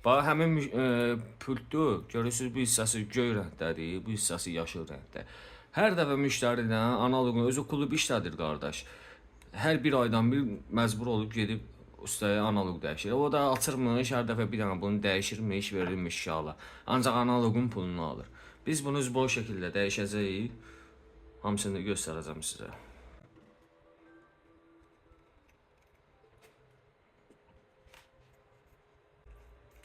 Bax, həmin pultdu, görürsünüz bu hissəsi göy rəngdədir, bu hissəsi yaşıl rəngdə. Hər dəfə müştəridən analoqun özü klub işlədir qardaş. Hər bir aydan bir məcbur olub gedib ustaya analoq dəyişir. O da açırmış, hər dəfə bir dənə bunu dəyişirmiş, verirmiş şala. Ancaq analoqun pulunu alır. Biz bunu bol şəkildə dəyişəcəyik. Hamısını göstərəcəm sizə.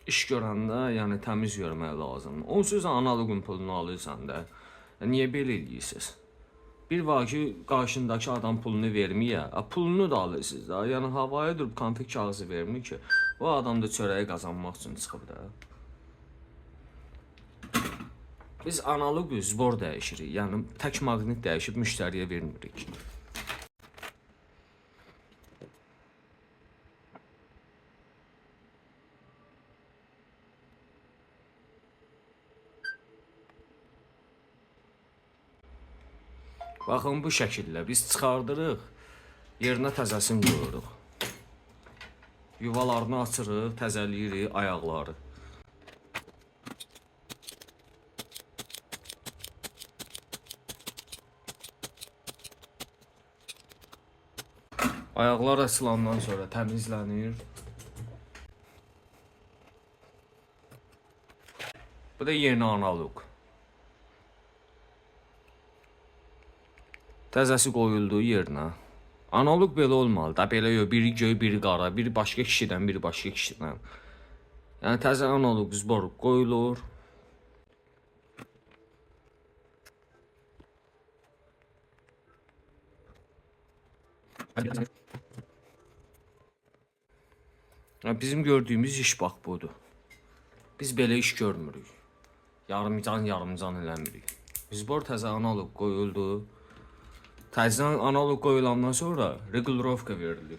İş görəndə, yəni təmiz görmək lazımdır. Onsuz da analoqun pulunu alırsan da. Niyə belə eləyirsiniz? Bir var ki, qarşındakı adam pulunu verməyə, pulunu da alırsınız da. Yəni havaya durub konfet kağızı vermir ki, o adam da çörəyi qazanmaq üçün çıxıb da. Biz analoq zbor dəyişirik. Yəni tək maqnit dəyişib müştəriyə vermirik. Baxın bu şəkildə biz çıxardırıq, yerinə təzəsini qoyuruq. Yuvalarını açırıq, təzəliyirik ayaqları. Ayaqlar açılandan sonra təmizlənir. Bu da yeni analoq. Təzəsi qoyulduğu yerinə. Analoq belə olmalı da, belə yox, biri göy, biri qara, biri başqa kişidən, biri başqa kişidən. Yəni təzə analoq zbor qoyulur. Bizim gördüyümüz iş bax budur. Biz belə iş görmürük. Yarımcan eləmirik. Zbor təzə analoq qoyuldu. Təzədən analoq qoyulandan sonra regulrovka verilir.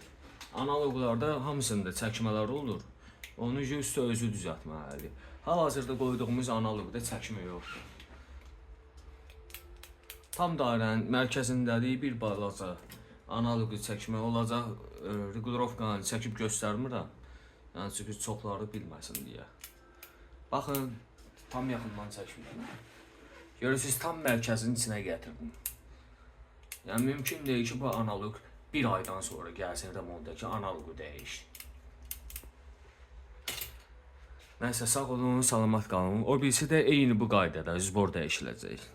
Analoqlarda hamısında çəkmələr olur. Onu üstə özü düzəltməlidir. Hal-hazırda qoyduğumuz analoqda çəkmə yoxdur. Tam dairənin mərkəzindədir, bir balaca analoqu çəkmə olacaq. Regulrovkanı çəkib göstərmirəm. Yəni çünki çoxları bilməsin deyə. Baxın, tam yaxından çəkmirəm. Görürsünüz, tam mərkəzin içinə gətirdim. Yəni mümkün deyil ki, bu analoq bir aydan sonra gəlsin remontdakı analoqu dəyiş. Nəysə, sağ olun, salamat qalın. O birisi də eyni bu qaydada zbor dəyişiləcək.